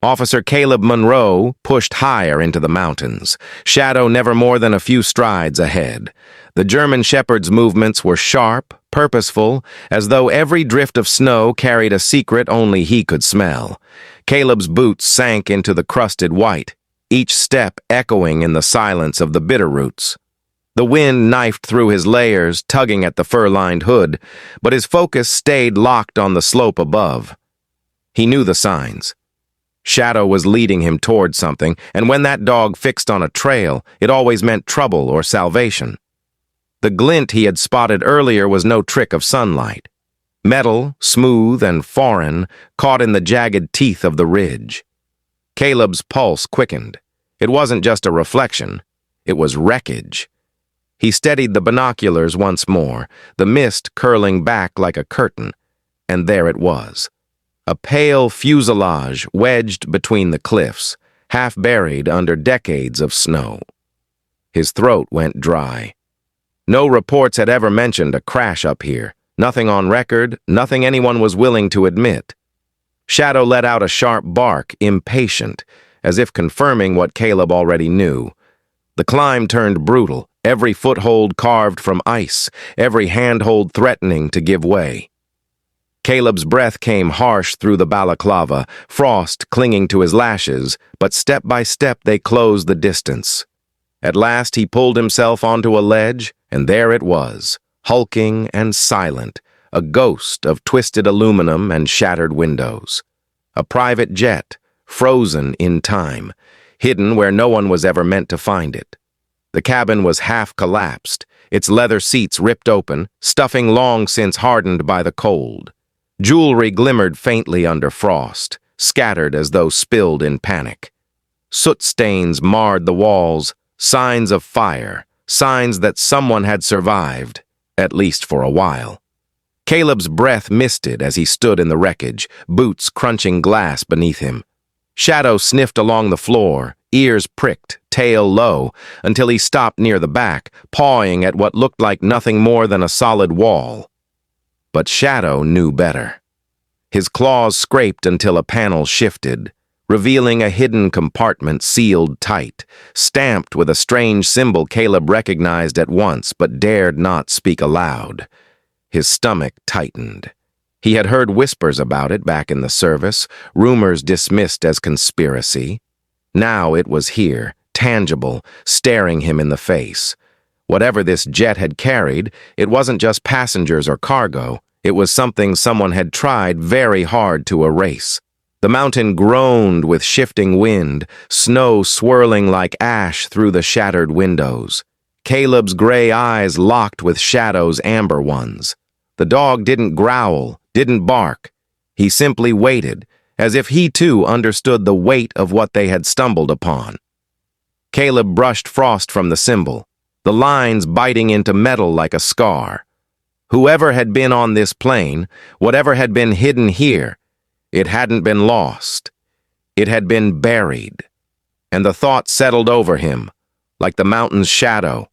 Officer Caleb Monroe pushed higher into the mountains, Shadow never more than a few strides ahead. The German shepherd's movements were sharp, purposeful, as though every drift of snow carried a secret only he could smell. Caleb's boots sank into the crusted white, each step echoing in the silence of the bitterroots. The wind knifed through his layers, tugging at the fur-lined hood, but his focus stayed locked on the slope above. He knew the signs. Shadow was leading him toward something, and when that dog fixed on a trail, it always meant trouble or salvation. The glint he had spotted earlier was no trick of sunlight. Metal, smooth and foreign, caught in the jagged teeth of the ridge. Caleb's pulse quickened. It wasn't just a reflection. It was wreckage. He steadied the binoculars once more, the mist curling back like a curtain, and there it was. A pale fuselage wedged between the cliffs, half buried under decades of snow. His throat went dry. No reports had ever mentioned a crash up here. Nothing on record, nothing anyone was willing to admit. Shadow let out a sharp bark, impatient, as if confirming what Caleb already knew. The climb turned brutal, every foothold carved from ice, every handhold threatening to give way. Caleb's breath came harsh through the balaclava, frost clinging to his lashes, but step by step they closed the distance. At last he pulled himself onto a ledge, and there it was, hulking and silent, a ghost of twisted aluminum and shattered windows. A private jet, frozen in time, hidden where no one was ever meant to find it. The cabin was half collapsed, its leather seats ripped open, stuffing long since hardened by the cold. Jewelry glimmered faintly under frost, scattered as though spilled in panic. Soot stains marred the walls, signs of fire, signs that someone had survived, at least for a while. Caleb's breath misted as he stood in the wreckage, boots crunching glass beneath him. Shadow sniffed along the floor, ears pricked, tail low, until he stopped near the back, pawing at what looked like nothing more than a solid wall. But Shadow knew better. His claws scraped until a panel shifted, revealing a hidden compartment sealed tight, stamped with a strange symbol Caleb recognized at once but dared not speak aloud. His stomach tightened. He had heard whispers about it back in the service, rumors dismissed as conspiracy. Now it was here, tangible, staring him in the face. Whatever this jet had carried, it wasn't just passengers or cargo. It was something someone had tried very hard to erase. The mountain groaned with shifting wind, snow swirling like ash through the shattered windows. Caleb's gray eyes locked with Shadow's amber ones. The dog didn't growl, didn't bark. He simply waited, as if he too understood the weight of what they had stumbled upon. Caleb brushed frost from the symbol, the lines biting into metal like a scar. Whoever had been on this plane, whatever had been hidden here, it hadn't been lost. It had been buried. And the thought settled over him, like the mountain's shadow.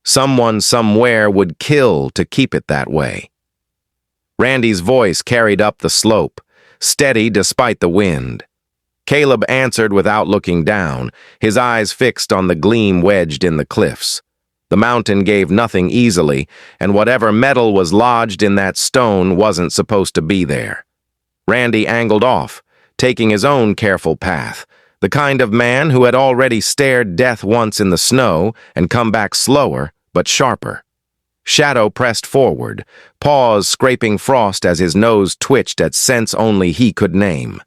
Someone somewhere would kill to keep it that way. Randy's voice carried up the slope, steady despite the wind. Caleb answered without looking down, his eyes fixed on the gleam wedged in the cliffs. The mountain gave nothing easily, and whatever metal was lodged in that stone wasn't supposed to be there. Randy angled off, taking his own careful path, the kind of man who had already stared death once in the snow and come back slower but sharper. Shadow pressed forward, paws scraping frost as his nose twitched at scents only he could name.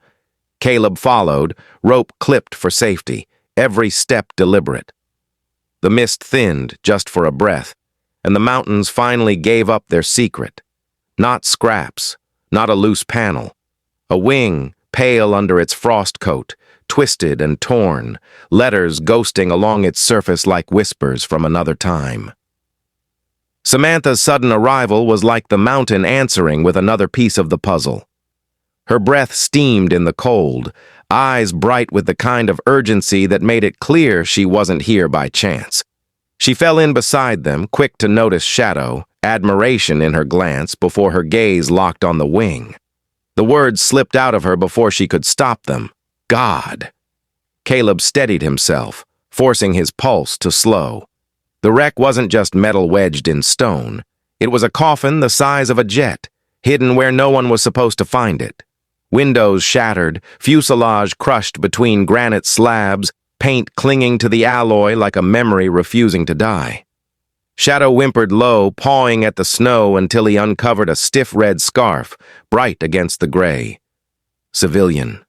Caleb followed, rope clipped for safety, every step deliberate. The mist thinned just for a breath, and the mountains finally gave up their secret. Not scraps, not a loose panel. A wing, pale under its frost coat, twisted and torn, letters ghosting along its surface like whispers from another time. Samantha's sudden arrival was like the mountain answering with another piece of the puzzle. Her breath steamed in the cold, eyes bright with the kind of urgency that made it clear she wasn't here by chance. She fell in beside them, quick to notice Shadow, admiration in her glance before her gaze locked on the wing. The words slipped out of her before she could stop them. God! Caleb steadied himself, forcing his pulse to slow. The wreck wasn't just metal wedged in stone. It was a coffin the size of a jet, hidden where no one was supposed to find it. Windows shattered, fuselage crushed between granite slabs, paint clinging to the alloy like a memory refusing to die. Shadow whimpered low, pawing at the snow until he uncovered a stiff red scarf, bright against the gray. Civilian.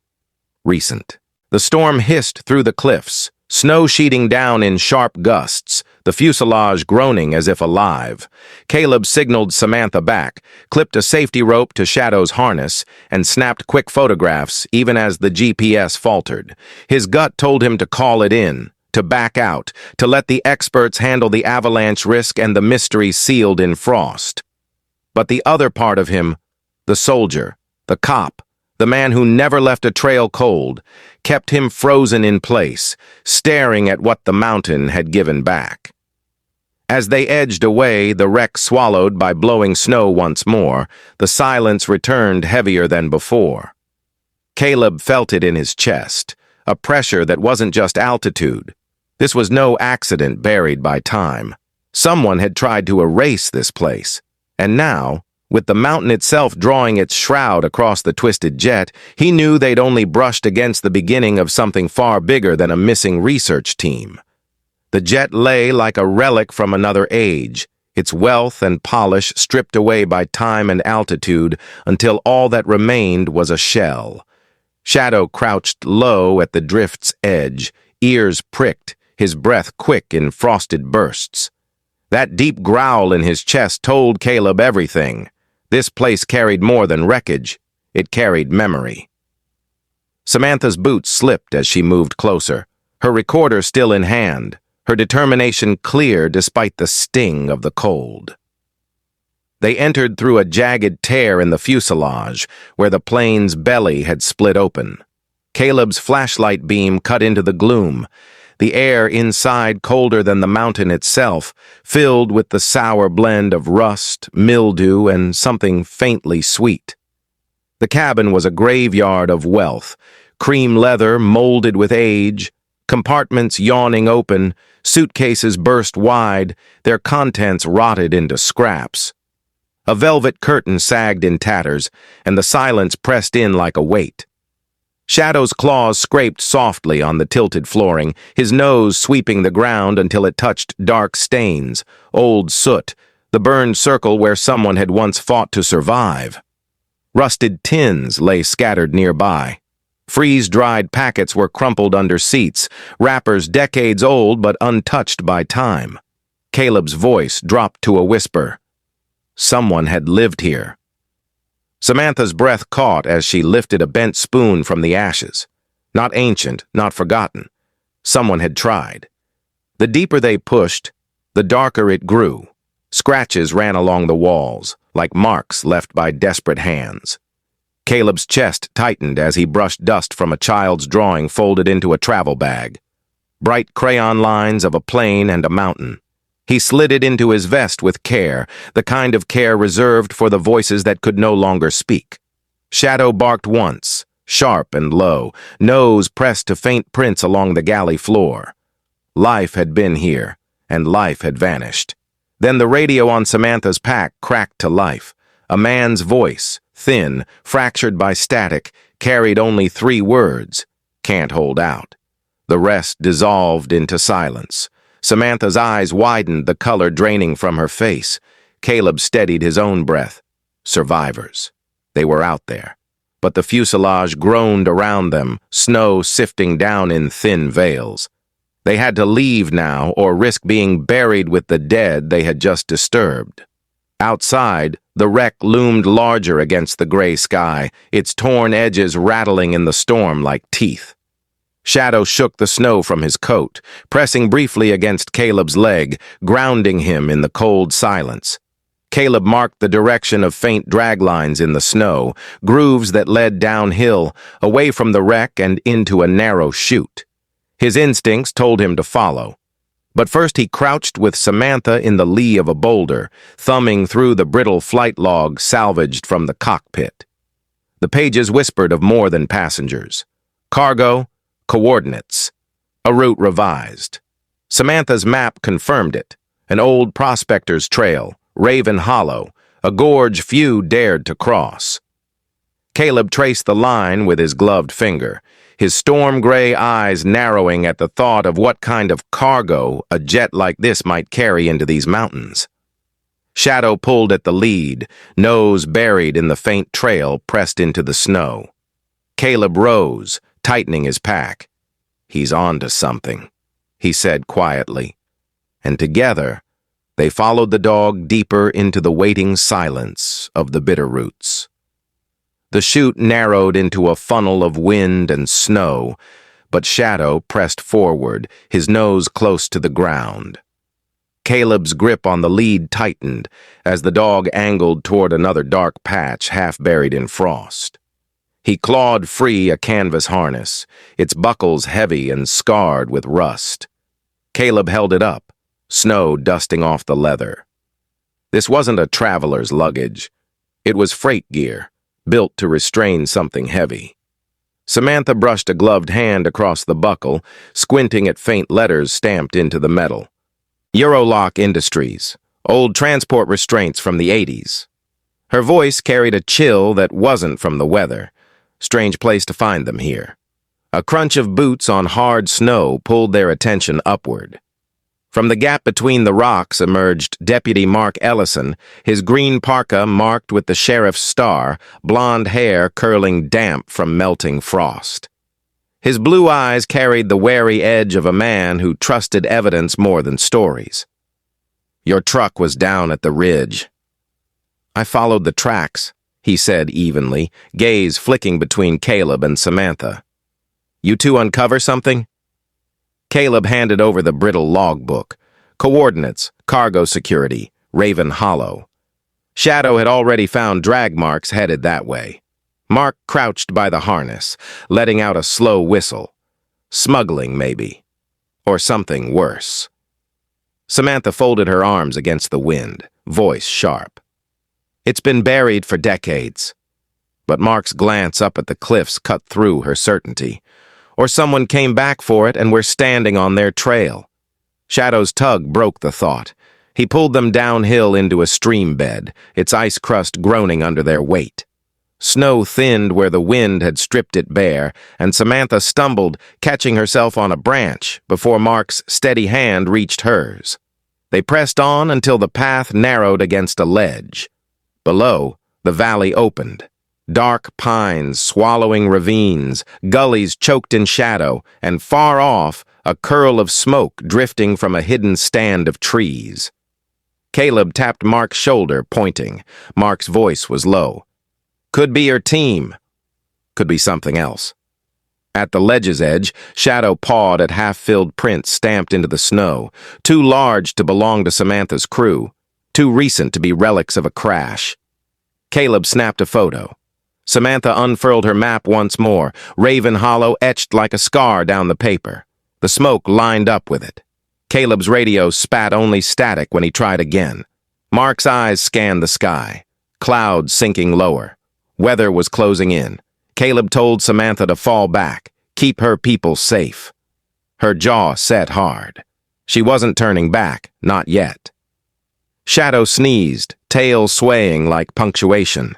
Recent. The storm hissed through the cliffs, snow sheeting down in sharp gusts, the fuselage groaning as if alive. Caleb signaled Samantha back, clipped a safety rope to Shadow's harness, and snapped quick photographs even as the GPS faltered. His gut told him to call it in, to back out, to let the experts handle the avalanche risk and the mystery sealed in frost. But the other part of him, the soldier, the cop, the man who never left a trail cold, kept him frozen in place, staring at what the mountain had given back. As they edged away, the wreck swallowed by blowing snow once more, the silence returned heavier than before. Caleb felt it in his chest, a pressure that wasn't just altitude. This was no accident buried by time. Someone had tried to erase this place, and now, with the mountain itself drawing its shroud across the twisted jet, he knew they'd only brushed against the beginning of something far bigger than a missing research team. The jet lay like a relic from another age, its wealth and polish stripped away by time and altitude until all that remained was a shell. Shadow crouched low at the drift's edge, ears pricked, his breath quick in frosted bursts. That deep growl in his chest told Caleb everything. This place carried more than wreckage. It carried memory. Samantha's boots slipped as she moved closer, her recorder still in hand, her determination clear despite the sting of the cold. They entered through a jagged tear in the fuselage, where the plane's belly had split open. Caleb's flashlight beam cut into the gloom, the air inside colder than the mountain itself, filled with the sour blend of rust, mildew, and something faintly sweet. The cabin was a graveyard of wealth, cream leather molded with age, compartments yawning open, suitcases burst wide, their contents rotted into scraps. A velvet curtain sagged in tatters, and the silence pressed in like a weight. Shadow's claws scraped softly on the tilted flooring, his nose sweeping the ground until it touched dark stains, old soot, the burned circle where someone had once fought to survive. Rusted tins lay scattered nearby. Freeze-dried packets were crumpled under seats, wrappers decades old but untouched by time. Caleb's voice dropped to a whisper. Someone had lived here. Samantha's breath caught as she lifted a bent spoon from the ashes. Not ancient, not forgotten. Someone had tried. The deeper they pushed, the darker it grew. Scratches ran along the walls, like marks left by desperate hands. Caleb's chest tightened as he brushed dust from a child's drawing folded into a travel bag. Bright crayon lines of a plane and a mountain. He slid it into his vest with care, the kind of care reserved for the voices that could no longer speak. Shadow barked once, sharp and low, nose pressed to faint prints along the galley floor. Life had been here, and life had vanished. Then the radio on Samantha's pack cracked to life. A man's voice, thin, fractured by static, carried only 3 words. Can't hold out. The rest dissolved into silence. Samantha's eyes widened, the color draining from her face. Caleb steadied his own breath. Survivors. They were out there. But the fuselage groaned around them, snow sifting down in thin veils. They had to leave now or risk being buried with the dead they had just disturbed. Outside, the wreck loomed larger against the gray sky, its torn edges rattling in the storm like teeth. Shadow shook the snow from his coat, pressing briefly against Caleb's leg, grounding him in the cold silence. Caleb marked the direction of faint drag lines in the snow, grooves that led downhill, away from the wreck and into a narrow chute. His instincts told him to follow. But first he crouched with Samantha in the lee of a boulder, thumbing through the brittle flight log salvaged from the cockpit. The pages whispered of more than passengers. Cargo, coordinates. A route revised. Samantha's map confirmed it. An old prospector's trail, Raven Hollow, a gorge few dared to cross. Caleb traced the line with his gloved finger, his storm-gray eyes narrowing at the thought of what kind of cargo a jet like this might carry into these mountains. Shadow pulled at the lead, nose buried in the faint trail pressed into the snow. Caleb rose, tightening his pack. "He's on to something," he said quietly. And together, they followed the dog deeper into the waiting silence of the Bitterroots. The chute narrowed into a funnel of wind and snow, but Shadow pressed forward, his nose close to the ground. Caleb's grip on the lead tightened as the dog angled toward another dark patch half buried in frost. He clawed free a canvas harness, its buckles heavy and scarred with rust. Caleb held it up, snow dusting off the leather. This wasn't a traveler's luggage. It was freight gear, built to restrain something heavy. Samantha brushed a gloved hand across the buckle, squinting at faint letters stamped into the metal. Eurolock Industries, old transport restraints from the 80s. Her voice carried a chill that wasn't from the weather. Strange place to find them here. A crunch of boots on hard snow pulled their attention upward. From the gap between the rocks emerged Deputy Mark Ellison, his green parka marked with the sheriff's star, blonde hair curling damp from melting frost. His blue eyes carried the wary edge of a man who trusted evidence more than stories. "Your truck was down at the ridge." "I followed the tracks," he said evenly, gaze flicking between Caleb and Samantha. "You two uncover something?" Caleb handed over the brittle logbook. Coordinates, cargo security, Raven Hollow. Shadow had already found drag marks headed that way. Mark crouched by the harness, letting out a slow whistle. Smuggling, maybe. Or something worse. Samantha folded her arms against the wind, voice sharp. "It's been buried for decades." But Mark's glance up at the cliffs cut through her certainty. Or someone came back for it and we're standing on their trail. Shadow's tug broke the thought. He pulled them downhill into a stream bed, its ice crust groaning under their weight. Snow thinned where the wind had stripped it bare, and Samantha stumbled, catching herself on a branch before Mark's steady hand reached hers. They pressed on until the path narrowed against a ledge. Below, the valley opened. Dark pines swallowing ravines, gullies choked in shadow, and far off, a curl of smoke drifting from a hidden stand of trees. Caleb tapped Mark's shoulder, pointing. Mark's voice was low. "Could be your team. Could be something else." At the ledge's edge, Shadow pawed at half-filled prints stamped into the snow, too large to belong to Samantha's crew, too recent to be relics of a crash. Caleb snapped a photo. Samantha unfurled her map once more, Raven Hollow etched like a scar down the paper. The smoke lined up with it. Caleb's radio spat only static when he tried again. Mark's eyes scanned the sky, clouds sinking lower. Weather was closing in. Caleb told Samantha to fall back, keep her people safe. Her jaw set hard. She wasn't turning back, not yet. Shadow sneezed, tail swaying like punctuation.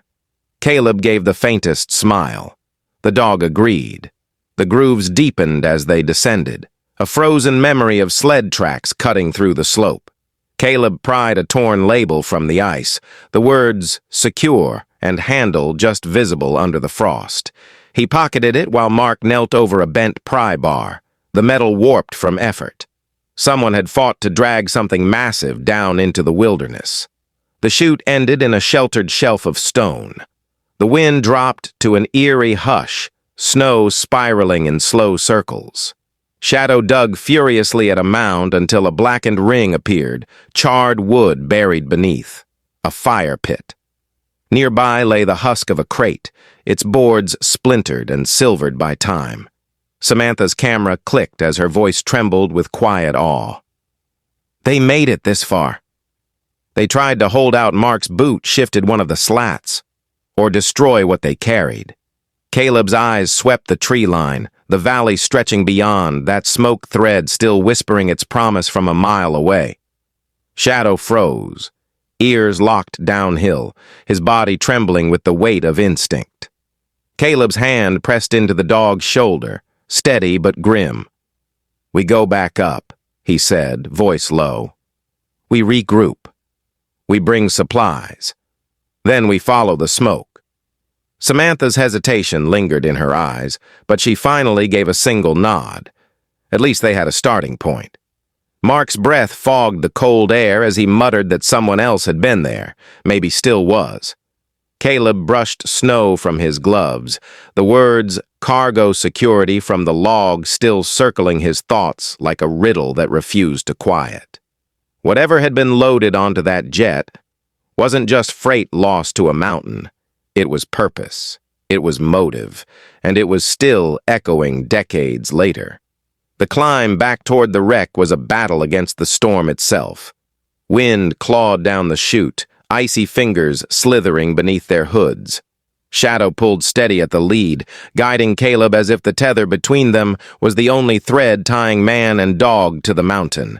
Caleb gave the faintest smile. The dog agreed. The grooves deepened as they descended, a frozen memory of sled tracks cutting through the slope. Caleb pried a torn label from the ice, the words "secure" and "handle" just visible under the frost. He pocketed it while Mark knelt over a bent pry bar, the metal warped from effort. Someone had fought to drag something massive down into the wilderness. The chute ended in a sheltered shelf of stone. The wind dropped to an eerie hush, snow spiraling in slow circles. Shadow dug furiously at a mound until a blackened ring appeared, charred wood buried beneath. A fire pit. Nearby lay the husk of a crate, its boards splintered and silvered by time. Samantha's camera clicked as her voice trembled with quiet awe. They made it this far. They tried to hold out Mark's boot, shifted one of the slats, or destroy what they carried. Caleb's eyes swept the tree line, the valley stretching beyond, that smoke thread still whispering its promise from a mile away. Shadow froze, ears locked downhill, his body trembling with the weight of instinct. Caleb's hand pressed into the dog's shoulder, steady but grim. "We go back up," he said, voice low. "We regroup. We bring supplies. Then we follow the smoke." Samantha's hesitation lingered in her eyes, but she finally gave a single nod. At least they had a starting point. Mark's breath fogged the cold air as he muttered that someone else had been there, maybe still was. Caleb brushed snow from his gloves, the words "cargo security" from the log still circling his thoughts like a riddle that refused to quiet. Whatever had been loaded onto that jet wasn't just freight lost to a mountain. It was purpose, it was motive, and it was still echoing decades later. The climb back toward the wreck was a battle against the storm itself. Wind clawed down the chute, icy fingers slithering beneath their hoods. Shadow pulled steady at the lead, guiding Caleb as if the tether between them was the only thread tying man and dog to the mountain.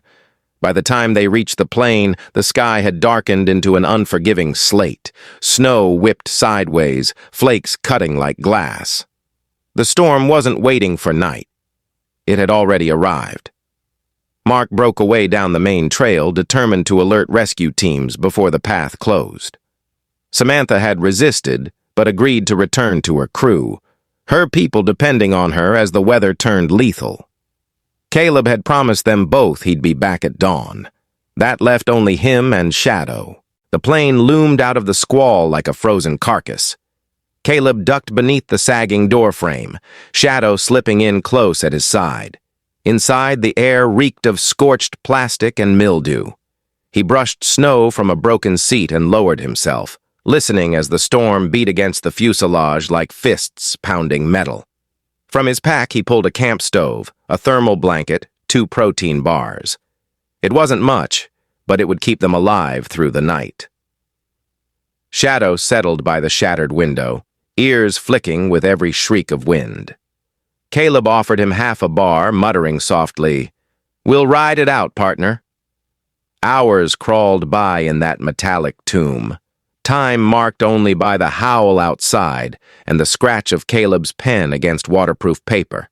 By the time they reached the plain, the sky had darkened into an unforgiving slate. Snow whipped sideways, flakes cutting like glass. The storm wasn't waiting for night. It had already arrived. Mark broke away down the main trail, determined to alert rescue teams before the path closed. Samantha had resisted, but agreed to return to her crew, her people depending on her as the weather turned lethal. Caleb had promised them both he'd be back at dawn. That left only him and Shadow. The plane loomed out of the squall like a frozen carcass. Caleb ducked beneath the sagging doorframe, Shadow slipping in close at his side. Inside, the air reeked of scorched plastic and mildew. He brushed snow from a broken seat and lowered himself, listening as the storm beat against the fuselage like fists pounding metal. From his pack, he pulled a camp stove, a thermal blanket, 2 protein bars. It wasn't much, but it would keep them alive through the night. Shadow settled by the shattered window, ears flicking with every shriek of wind. Caleb offered him half a bar, muttering softly, "We'll ride it out, partner." Hours crawled by in that metallic tomb, time marked only by the howl outside and the scratch of Caleb's pen against waterproof paper.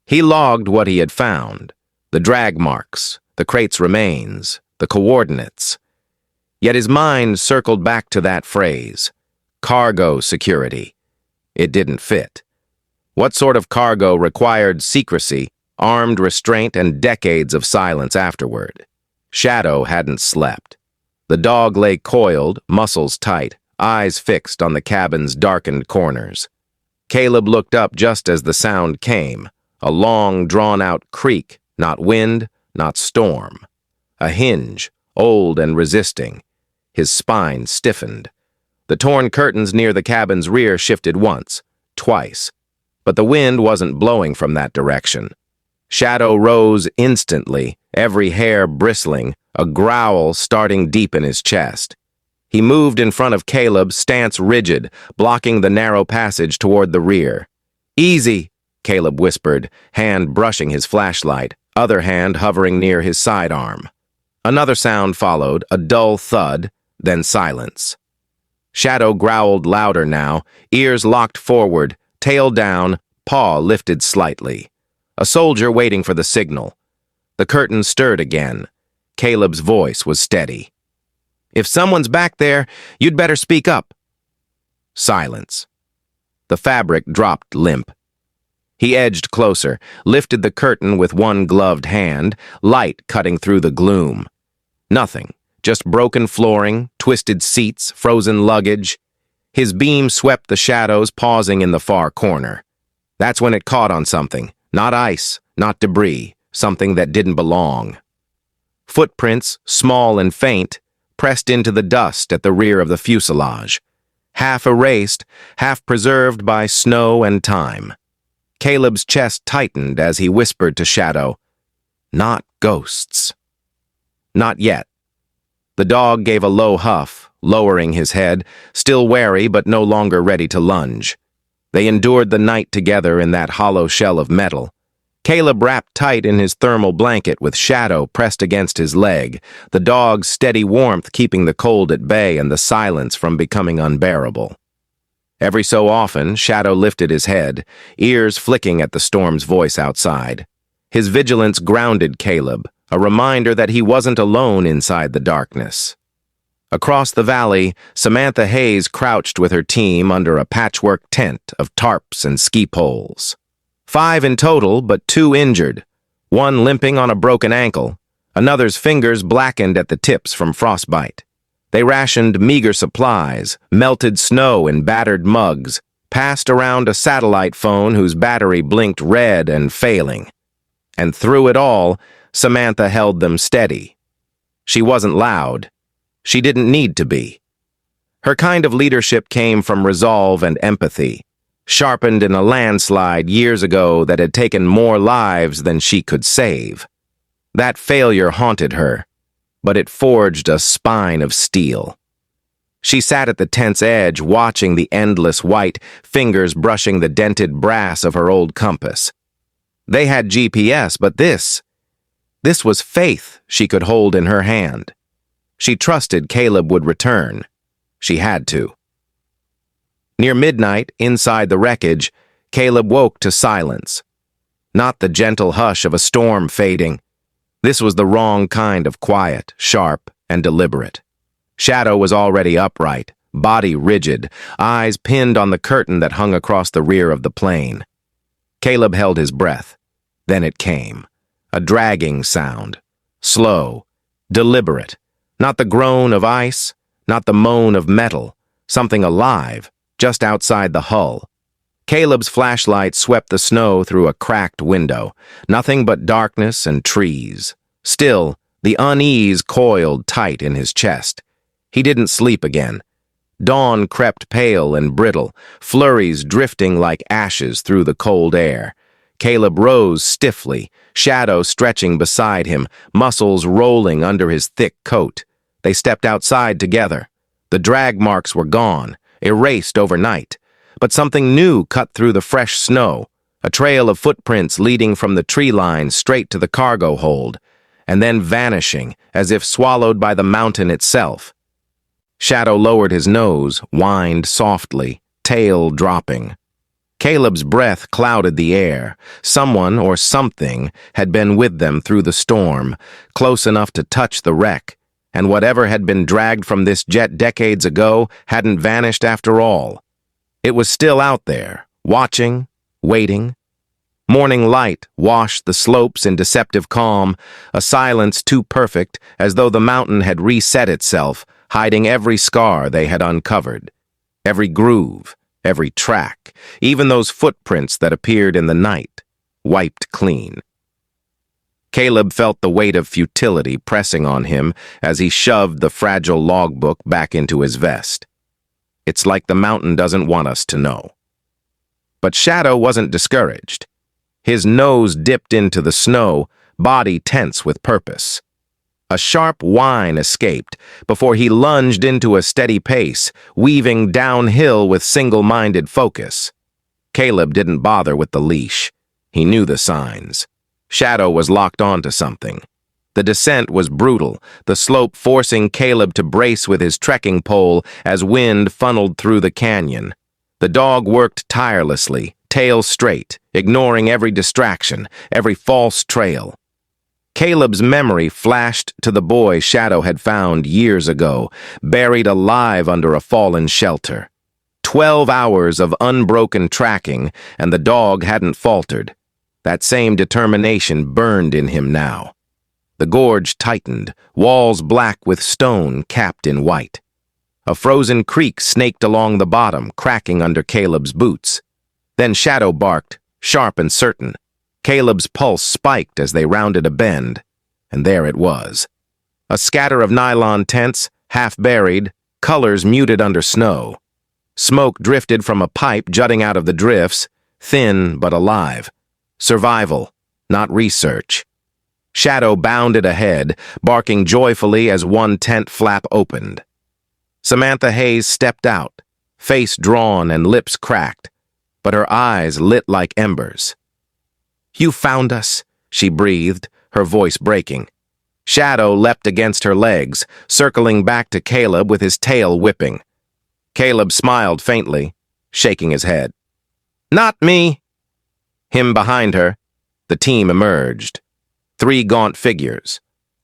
He logged what he had found, the drag marks, the crate's remains, the coordinates. Yet his mind circled back to that phrase, cargo security. It didn't fit. What sort of cargo required secrecy, armed restraint, and decades of silence afterward? Shadow hadn't slept. The dog lay coiled, muscles tight, eyes fixed on the cabin's darkened corners. Caleb looked up just as the sound came, a long, drawn-out creak, not wind, not storm. A hinge, old and resisting. His spine stiffened. The torn curtains near the cabin's rear shifted once, twice. But the wind wasn't blowing from that direction. Shadow rose instantly, every hair bristling, a growl starting deep in his chest. He moved in front of Caleb, stance rigid, blocking the narrow passage toward the rear. "Easy," Caleb whispered, hand brushing his flashlight, other hand hovering near his sidearm. Another sound followed, a dull thud, then silence. Shadow growled louder now, ears locked forward, tail down, paw lifted slightly. A soldier waiting for the signal. The curtain stirred again. Caleb's voice was steady. "If someone's back there, you'd better speak up." Silence. The fabric dropped limp. He edged closer, lifted the curtain with one gloved hand, light cutting through the gloom. Nothing, just broken flooring, twisted seats, frozen luggage. His beam swept the shadows, pausing in the far corner. That's when it caught on something. Not ice, not debris, something that didn't belong. Footprints, small and faint, pressed into the dust at the rear of the fuselage. Half erased, half preserved by snow and time. Caleb's chest tightened as he whispered to Shadow, "Not ghosts." Not yet. The dog gave a low huff, lowering his head, still wary but no longer ready to lunge. They endured the night together in that hollow shell of metal. Caleb wrapped tight in his thermal blanket with Shadow pressed against his leg, the dog's steady warmth keeping the cold at bay and the silence from becoming unbearable. Every so often, Shadow lifted his head, ears flicking at the storm's voice outside. His vigilance grounded Caleb, a reminder that he wasn't alone inside the darkness. Across the valley, Samantha Hayes crouched with her team under a patchwork tent of tarps and ski poles. 5 in total, but 2 injured, one limping on a broken ankle, another's fingers blackened at the tips from frostbite. They rationed meager supplies, melted snow in battered mugs, passed around a satellite phone whose battery blinked red and failing. And through it all, Samantha held them steady. She wasn't loud. She didn't need to be. Her kind of leadership came from resolve and empathy, sharpened in a landslide years ago that had taken more lives than she could save. That failure haunted her, but it forged a spine of steel. She sat at the tent's edge, watching the endless white, fingers brushing the dented brass of her old compass. They had GPS, but this was faith she could hold in her hand. She trusted Caleb would return. She had to. Near midnight, inside the wreckage, Caleb woke to silence. Not the gentle hush of a storm fading. This was the wrong kind of quiet, sharp, and deliberate. Shadow was already upright, body rigid, eyes pinned on the curtain that hung across the rear of the plane. Caleb held his breath. Then it came. A dragging sound. Slow, deliberate. Not the groan of ice, not the moan of metal. Something alive, just outside the hull. Caleb's flashlight swept the snow through a cracked window. Nothing but darkness and trees. Still, the unease coiled tight in his chest. He didn't sleep again. Dawn crept pale and brittle, flurries drifting like ashes through the cold air. Caleb rose stiffly, Shadow stretching beside him, muscles rolling under his thick coat. They stepped outside together. The drag marks were gone, erased overnight. But something new cut through the fresh snow, a trail of footprints leading from the tree line straight to the cargo hold, and then vanishing as if swallowed by the mountain itself. Shadow lowered his nose, whined softly, tail dropping. Caleb's breath clouded the air. Someone or something had been with them through the storm, close enough to touch the wreck, and whatever had been dragged from this jet decades ago hadn't vanished after all. It was still out there, watching, waiting. Morning light washed the slopes in deceptive calm, a silence too perfect, as though the mountain had reset itself, hiding every scar they had uncovered, every groove, every track, even those footprints that appeared in the night, wiped clean. Caleb felt the weight of futility pressing on him as he shoved the fragile logbook back into his vest. It's like the mountain doesn't want us to know. But Shadow wasn't discouraged. His nose dipped into the snow, body tense with purpose. A sharp whine escaped before he lunged into a steady pace, weaving downhill with single-minded focus. Caleb didn't bother with the leash. He knew the signs. Shadow was locked onto something. The descent was brutal, the slope forcing Caleb to brace with his trekking pole as wind funneled through the canyon. The dog worked tirelessly, tail straight, ignoring every distraction, every false trail. Caleb's memory flashed to the boy Shadow had found years ago, buried alive under a fallen shelter. 12 hours of unbroken tracking, and the dog hadn't faltered. That same determination burned in him now. The gorge tightened, walls black with stone capped in white. A frozen creek snaked along the bottom, cracking under Caleb's boots. Then Shadow barked, sharp and certain. Caleb's pulse spiked as they rounded a bend, and there it was. A scatter of nylon tents, half buried, colors muted under snow. Smoke drifted from a pipe jutting out of the drifts, thin but alive. Survival, not research. Shadow bounded ahead, barking joyfully as one tent flap opened. Samantha Hayes stepped out, face drawn and lips cracked. but her eyes lit like embers. "You found us," she breathed, her voice breaking. Shadow leapt against her legs, circling back to Caleb with his tail whipping. Caleb smiled faintly, shaking his head. "Not me." Him behind her, the team emerged. 3 gaunt figures.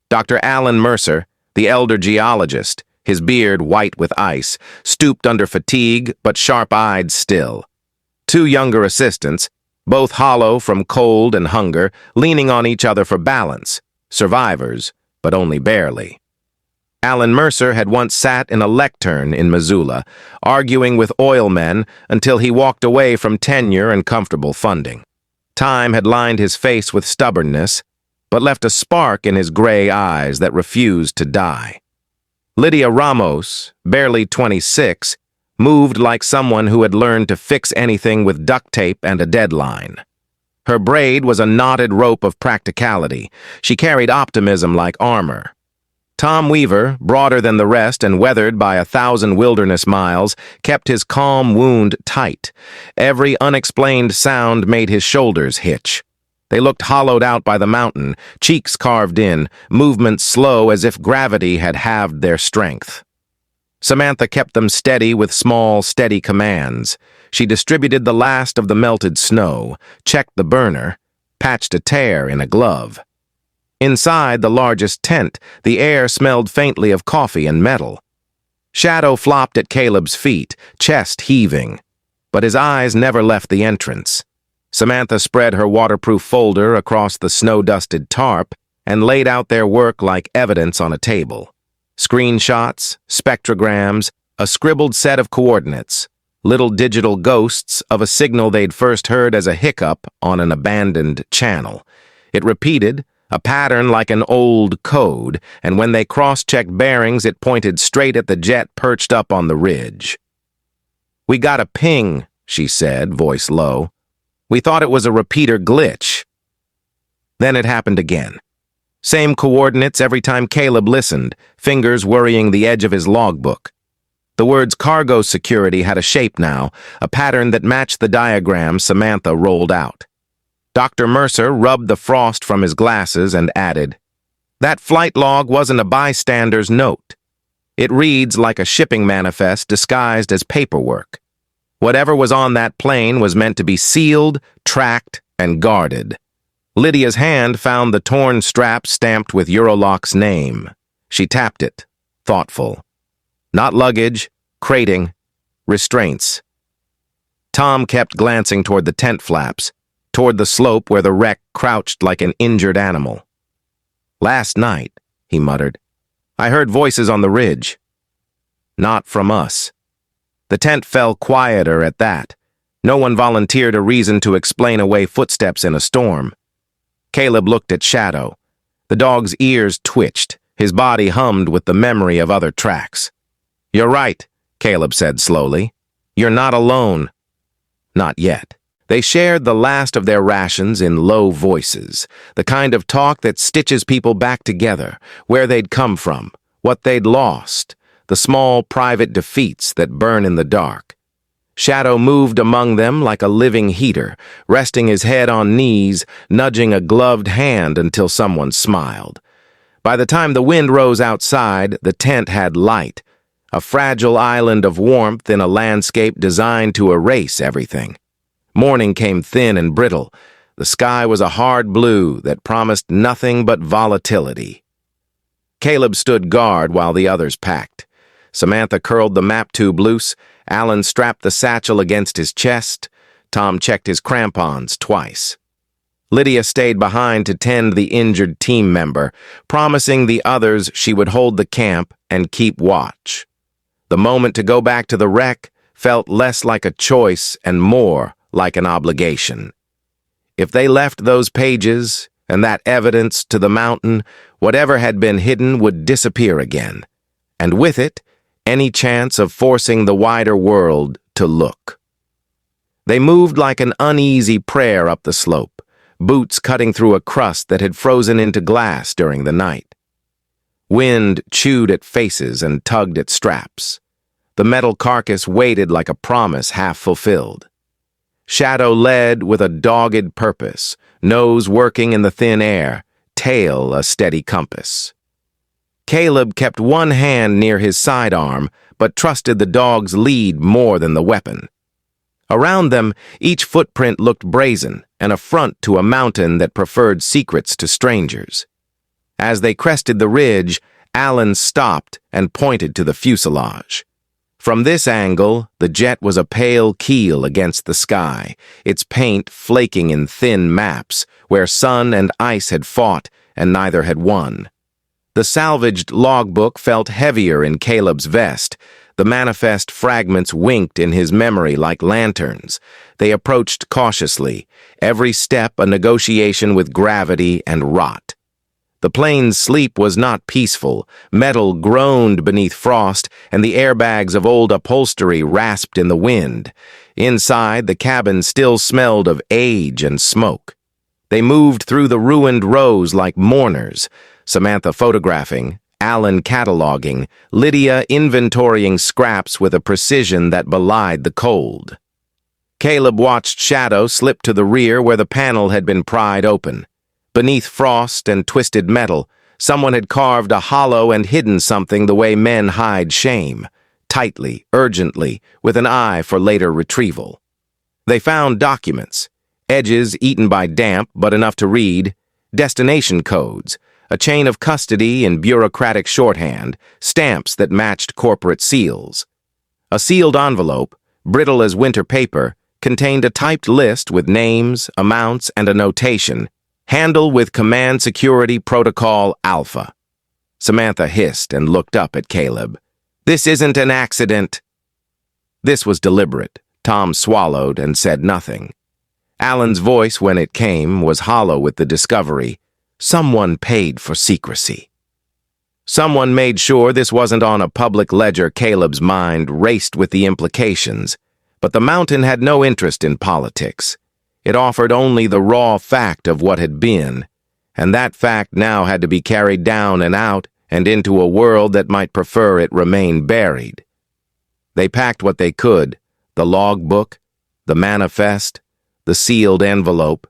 Dr. Alan Mercer, the elder geologist, his beard white with ice, stooped under fatigue but sharp-eyed still. 2 younger assistants, both hollow from cold and hunger, leaning on each other for balance, survivors, but only barely. Alan Mercer had once sat in a lectern in Missoula, arguing with oil men until he walked away from tenure and comfortable funding. Time had lined his face with stubbornness, but left a spark in his gray eyes that refused to die. Lydia Ramos, barely 26, moved like someone who had learned to fix anything with duct tape and a deadline. Her braid was a knotted rope of practicality. She carried optimism like armor. Tom Weaver, broader than the rest and weathered by 1,000 wilderness miles, kept his calm wound tight. Every unexplained sound made his shoulders hitch. They looked hollowed out by the mountain, cheeks carved in, movements slow as if gravity had halved their strength. Samantha kept them steady with small, steady commands. She distributed the last of the melted snow, checked the burner, patched a tear in a glove. Inside the largest tent, the air smelled faintly of coffee and metal. Shadow flopped at Caleb's feet, chest heaving, but his eyes never left the entrance. Samantha spread her waterproof folder across the snow-dusted tarp and laid out their work like evidence on a table. Screenshots, spectrograms, a scribbled set of coordinates, little digital ghosts of a signal they'd first heard as a hiccup on an abandoned channel. It repeated, a pattern like an old code, and when they cross-checked bearings, it pointed straight at the jet perched up on the ridge. "We got a ping," she said, voice low. "We thought it was a repeater glitch." Then it happened again. Same coordinates every time Caleb listened, fingers worrying the edge of his logbook. The words cargo security had a shape now, a pattern that matched the diagram Samantha rolled out. Dr. Mercer rubbed the frost from his glasses and added, "That flight log wasn't a bystander's note. It reads like a shipping manifest disguised as paperwork. Whatever was on that plane was meant to be sealed, tracked, and guarded." Lydia's hand found the torn strap stamped with Eurolock's name. She tapped it, thoughtful. Not luggage, crating, restraints. Tom kept glancing toward the tent flaps, toward the slope where the wreck crouched like an injured animal. "Last night," he muttered, "I heard voices on the ridge. Not from us." The tent fell quieter at that. No one volunteered a reason to explain away footsteps in a storm. Caleb looked at Shadow. The dog's ears twitched. His body hummed with the memory of other tracks. "You're right," Caleb said slowly. "You're not alone." Not yet. They shared the last of their rations in low voices, the kind of talk that stitches people back together, where they'd come from, what they'd lost, the small private defeats that burn in the dark. Shadow moved among them like a living heater, resting his head on knees, nudging a gloved hand until someone smiled. By the time the wind rose outside, the tent had light, a fragile island of warmth in a landscape designed to erase everything. Morning came thin and brittle. The sky was a hard blue that promised nothing but volatility. Caleb stood guard while the others packed. Samantha curled the map tube loose. Alan strapped the satchel against his chest. Tom checked his crampons twice. Lydia stayed behind to tend the injured team member, promising the others she would hold the camp and keep watch. The moment to go back to the wreck felt less like a choice and more like an obligation. If they left those pages and that evidence to the mountain, whatever had been hidden would disappear again, and with it, any chance of forcing the wider world to look. They moved like an uneasy prayer up the slope, boots cutting through a crust that had frozen into glass during the night. Wind chewed at faces and tugged at straps. The metal carcass waited like a promise half fulfilled. Shadow led with a dogged purpose, nose working in the thin air, tail a steady compass. Caleb kept one hand near his sidearm, but trusted the dog's lead more than the weapon. Around them, each footprint looked brazen, an affront to a mountain that preferred secrets to strangers. As they crested the ridge, Alan stopped and pointed to the fuselage. From this angle, the jet was a pale keel against the sky, its paint flaking in thin maps, where sun and ice had fought and neither had won. The salvaged logbook felt heavier in Caleb's vest. The manifest fragments winked in his memory like lanterns. They approached cautiously, every step a negotiation with gravity and rot. The plane's sleep was not peaceful. Metal groaned beneath frost, and the airbags of old upholstery rasped in the wind. Inside, the cabin still smelled of age and smoke. They moved through the ruined rows like mourners, Samantha photographing, Alan cataloging, Lydia inventorying scraps with a precision that belied the cold. Caleb watched Shadow slip to the rear where the panel had been pried open. Beneath frost and twisted metal, someone had carved a hollow and hidden something the way men hide shame, tightly, urgently, with an eye for later retrieval. They found documents, edges eaten by damp but enough to read, destination codes, a chain of custody in bureaucratic shorthand, stamps that matched corporate seals. A sealed envelope, brittle as winter paper, contained a typed list with names, amounts, and a notation, handle with Command Security Protocol Alpha. Samantha hissed and looked up at Caleb. This isn't an accident. This was deliberate. Tom swallowed and said nothing. Alan's voice, when it came, was hollow with the discovery. Someone paid for secrecy. Someone made sure this wasn't on a public ledger. Caleb's mind raced with the implications, but the mountain had no interest in politics. It offered only the raw fact of what had been, and that fact now had to be carried down and out and into a world that might prefer it remain buried. They packed what they could, the logbook, the manifest, the sealed envelope.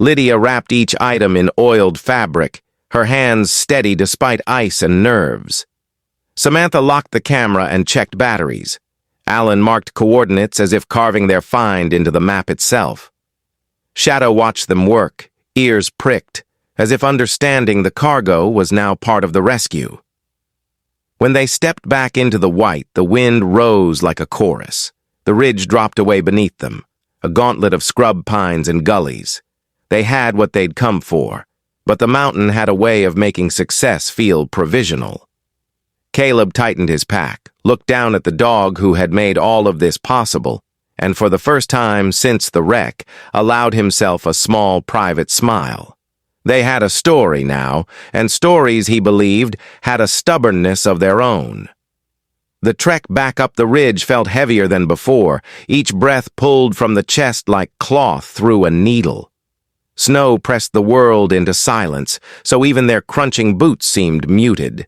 Lydia wrapped each item in oiled fabric, her hands steady despite ice and nerves. Samantha locked the camera and checked batteries. Alan marked coordinates as if carving their find into the map itself. Shadow watched them work, ears pricked, as if understanding the cargo was now part of the rescue. When they stepped back into the white, the wind rose like a chorus. The ridge dropped away beneath them, a gauntlet of scrub pines and gullies. They had what they'd come for, but the mountain had a way of making success feel provisional. Caleb tightened his pack, looked down at the dog who had made all of this possible, and for the first time since the wreck, allowed himself a small private smile. They had a story now, and stories, he believed, had a stubbornness of their own. The trek back up the ridge felt heavier than before, each breath pulled from the chest like cloth through a needle. Snow pressed the world into silence, so even their crunching boots seemed muted.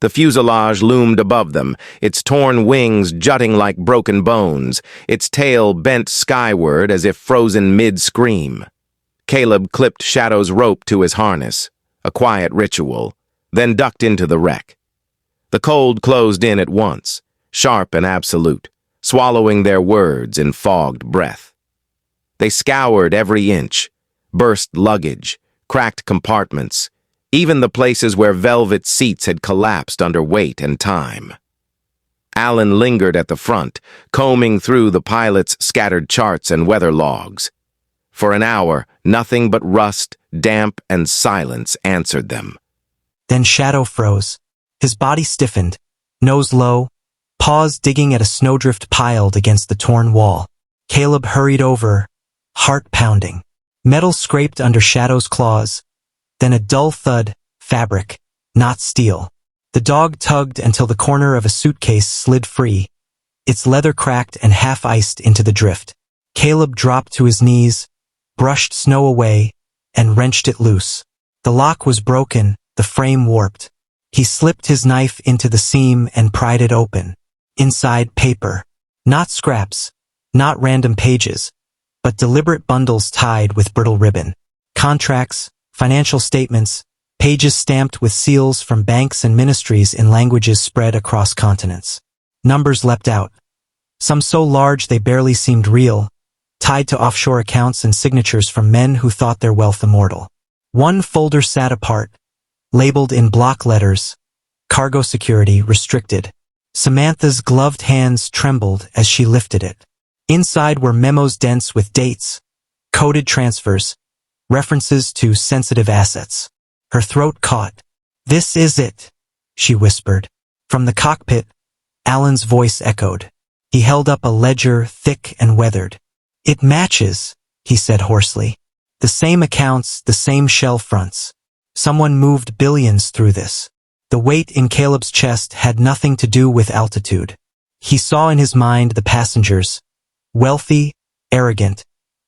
The fuselage loomed above them, its torn wings jutting like broken bones, its tail bent skyward as if frozen mid-scream. Caleb clipped Shadow's rope to his harness, a quiet ritual, then ducked into the wreck. The cold closed in at once, sharp and absolute, swallowing their words in fogged breath. They scoured every inch, burst luggage, cracked compartments, even the places where velvet seats had collapsed under weight and time. Alan lingered at the front, combing through the pilot's scattered charts and weather logs. For an hour, nothing but rust, damp, and silence answered them. Then Shadow froze. His body stiffened, nose low, paws digging at a snowdrift piled against the torn wall. Caleb hurried over, heart pounding. Metal scraped under Shadow's claws. Then a dull thud, fabric, not steel. The dog tugged until the corner of a suitcase slid free, its leather cracked and half-iced into the drift. Caleb dropped to his knees, brushed snow away, and wrenched it loose. The lock was broken, the frame warped. He slipped his knife into the seam and pried it open. Inside, paper. Not scraps, not random pages. but deliberate bundles tied with brittle ribbon. Contracts, financial statements, pages stamped with seals from banks and ministries in languages spread across continents. Numbers leapt out, some so large they barely seemed real, tied to offshore accounts and signatures from men who thought their wealth immortal. One folder sat apart, labeled in block letters, Cargo Security Restricted. Samantha's gloved hands trembled as she lifted it. Inside were memos dense with dates, coded transfers, references to sensitive assets. Her throat caught. "This is it," she whispered. From the cockpit, Alan's voice echoed. He held up a ledger thick and weathered. "It matches," he said hoarsely. "The same accounts, the same shell fronts. Someone moved billions through this." The weight in Caleb's chest had nothing to do with altitude. He saw in his mind the passengers, wealthy, arrogant,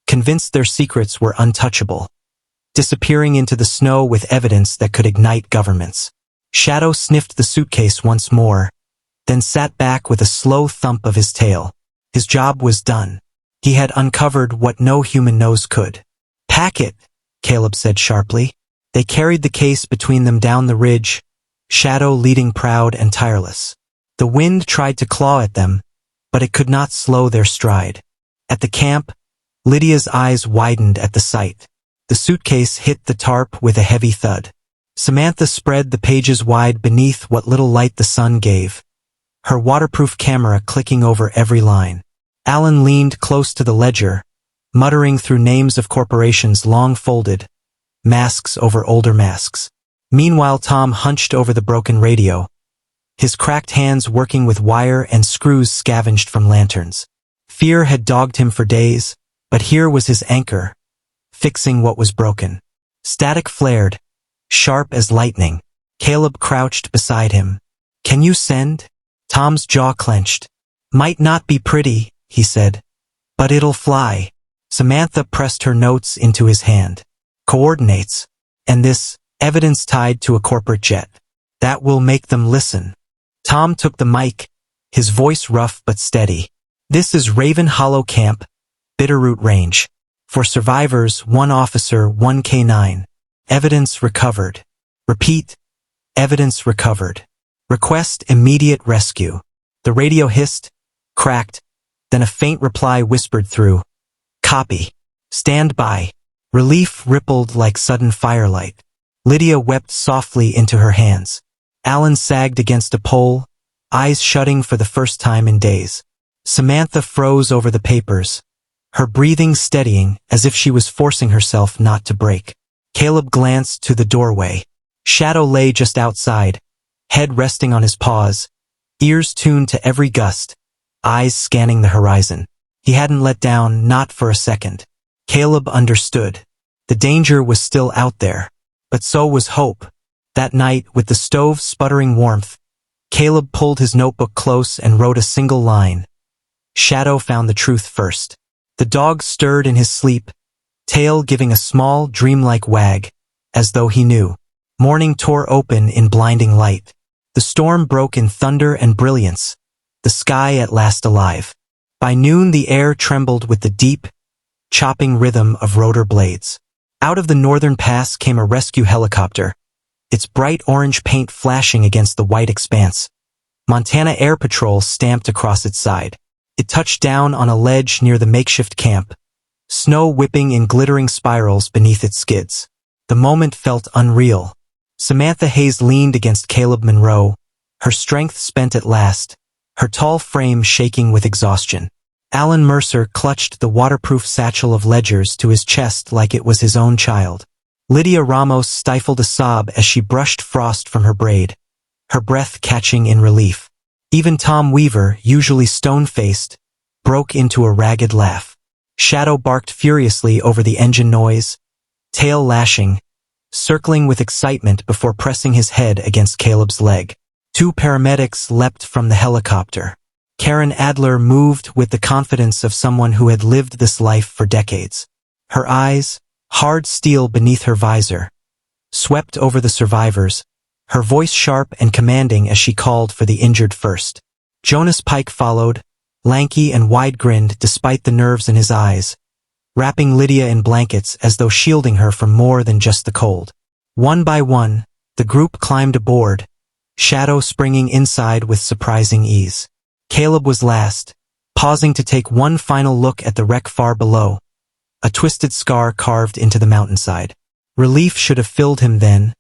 convinced their secrets were untouchable, disappearing into the snow with evidence that could ignite governments. Shadow sniffed the suitcase once more, then sat back with a slow thump of his tail. His job was done. He had uncovered what no human nose could. "Pack it," Caleb said sharply. They carried the case between them down the ridge, Shadow leading proud and tireless. The wind tried to claw at them, but it could not slow their stride. At the camp, Lydia's eyes widened at the sight. The suitcase hit the tarp with a heavy thud. Samantha spread the pages wide beneath what little light the sun gave, her waterproof camera clicking over every line. Alan leaned close to the ledger, muttering through names of corporations long folded, masks over older masks. Meanwhile, Tom hunched over the broken radio, his cracked hands working with wire and screws scavenged from lanterns. Fear had dogged him for days, but here was his anchor, fixing what was broken. Static flared, sharp as lightning. Caleb crouched beside him. "Can you send?" Tom's jaw clenched. "Might not be pretty," he said, "but it'll fly." Samantha pressed her notes into his hand. "Coordinates. And this, evidence tied to a corporate jet. That will make them listen." Tom took the mic, his voice rough but steady. "This is Raven Hollow Camp, Bitterroot Range. For survivors, 1 officer, 1 K9. Evidence recovered. Repeat, evidence recovered. Request immediate rescue." The radio hissed, cracked, then a faint reply whispered through. "Copy. Stand by." Relief rippled like sudden firelight. Lydia wept softly into her hands. Alan sagged against a pole, eyes shutting for the first time in days. Samantha froze over the papers, her breathing steadying as if she was forcing herself not to break. Caleb glanced to the doorway. Shadow lay just outside, head resting on his paws, ears tuned to every gust, eyes scanning the horizon. He hadn't let down, not for a second. Caleb understood. The danger was still out there, but so was hope. That night, with the stove's sputtering warmth, Caleb pulled his notebook close and wrote a single line. Shadow found the truth first. The dog stirred in his sleep, tail giving a small, dreamlike wag, as though he knew. Morning tore open in blinding light. The storm broke in thunder and brilliance, the sky at last alive. By noon the air trembled with the deep, chopping rhythm of rotor blades. Out of the northern pass came a rescue helicopter, its bright orange paint flashing against the white expanse. Montana Air Patrol stamped across its side. It touched down on a ledge near the makeshift camp, snow whipping in glittering spirals beneath its skids. The moment felt unreal. Samantha Hayes leaned against Caleb Monroe, her strength spent at last, her tall frame shaking with exhaustion. Alan Mercer clutched the waterproof satchel of ledgers to his chest like it was his own child. Lydia Ramos stifled a sob as she brushed frost from her braid, her breath catching in relief. Even Tom Weaver, usually stone-faced, broke into a ragged laugh. Shadow barked furiously over the engine noise, tail lashing, circling with excitement before pressing his head against Caleb's leg. 2 paramedics leapt from the helicopter. Karen Adler moved with the confidence of someone who had lived this life for decades. Her eyes, hard steel beneath her visor, swept over the survivors, her voice sharp and commanding as she called for the injured first. Jonas Pike followed, lanky and wide-grinned despite the nerves in his eyes, wrapping Lydia in blankets as though shielding her from more than just the cold. One by one, the group climbed aboard, Shadow springing inside with surprising ease. Caleb was last, pausing to take one final look at the wreck far below, a twisted scar carved into the mountainside. Relief should have filled him then,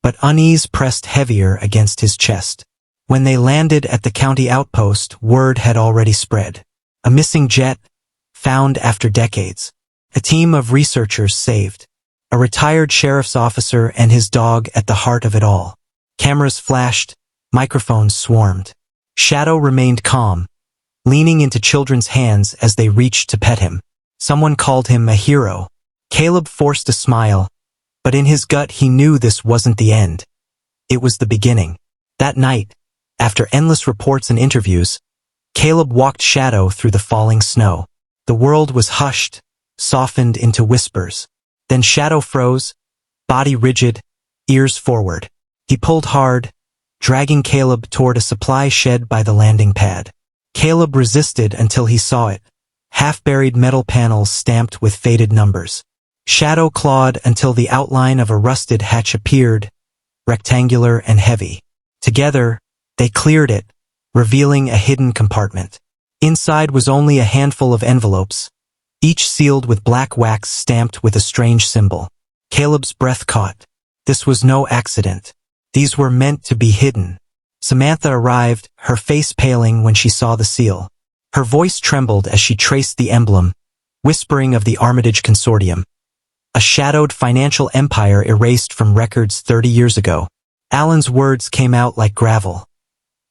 but unease pressed heavier against his chest. When they landed at the county outpost, word had already spread. A missing jet, found after decades. A team of researchers saved. A retired sheriff's officer and his dog at the heart of it all. Cameras flashed, microphones swarmed. Shadow remained calm, leaning into children's hands as they reached to pet him. Someone called him a hero. Caleb forced a smile, but in his gut he knew this wasn't the end. It was the beginning. That night, after endless reports and interviews, Caleb walked Shadow through the falling snow. The world was hushed, softened into whispers. Then Shadow froze, body rigid, ears forward. He pulled hard, dragging Caleb toward a supply shed by the landing pad. Caleb resisted until he saw it, half-buried metal panels stamped with faded numbers. Shadow clawed until the outline of a rusted hatch appeared, rectangular and heavy. Together, they cleared it, revealing a hidden compartment. Inside was only a handful of envelopes, each sealed with black wax stamped with a strange symbol. Caleb's breath caught. This was no accident. These were meant to be hidden. Samantha arrived, her face paling when she saw the seal. Her voice trembled as she traced the emblem, whispering of the Armitage Consortium. A shadowed financial empire erased from records 30 years ago. Alan's words came out like gravel.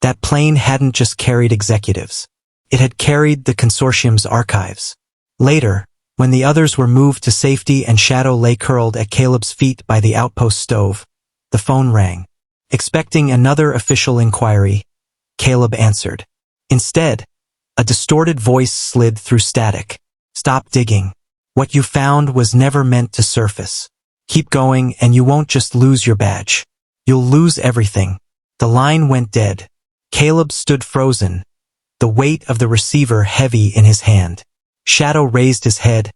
That plane hadn't just carried executives. It had carried the consortium's archives. Later, when the others were moved to safety and Shadow lay curled at Caleb's feet by the outpost stove, the phone rang. Expecting another official inquiry, Caleb answered. Instead, a distorted voice slid through static. Stop digging. What you found was never meant to surface. Keep going and you won't just lose your badge. You'll lose everything. The line went dead. Caleb stood frozen, the weight of the receiver heavy in his hand. Shadow raised his head,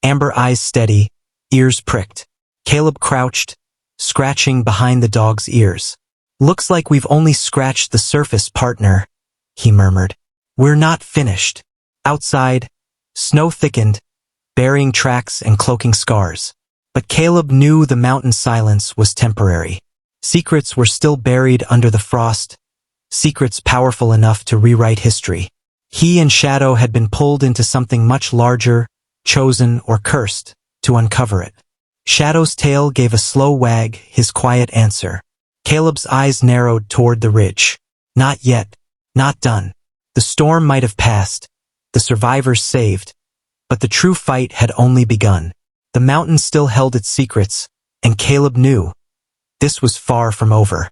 amber eyes steady, ears pricked. Caleb crouched, scratching behind the dog's ears. Looks like we've only scratched the surface, partner, he murmured. We're not finished. Outside, snow thickened, burying tracks and cloaking scars. But Caleb knew the mountain silence was temporary. Secrets were still buried under the frost, secrets powerful enough to rewrite history. He and Shadow had been pulled into something much larger, chosen or cursed, to uncover it. Shadow's tail gave a slow wag, his quiet answer. Caleb's eyes narrowed toward the ridge. Not yet. Not done. The storm might have passed, the survivors saved, but the true fight had only begun. The mountain still held its secrets, and Caleb knew this was far from over.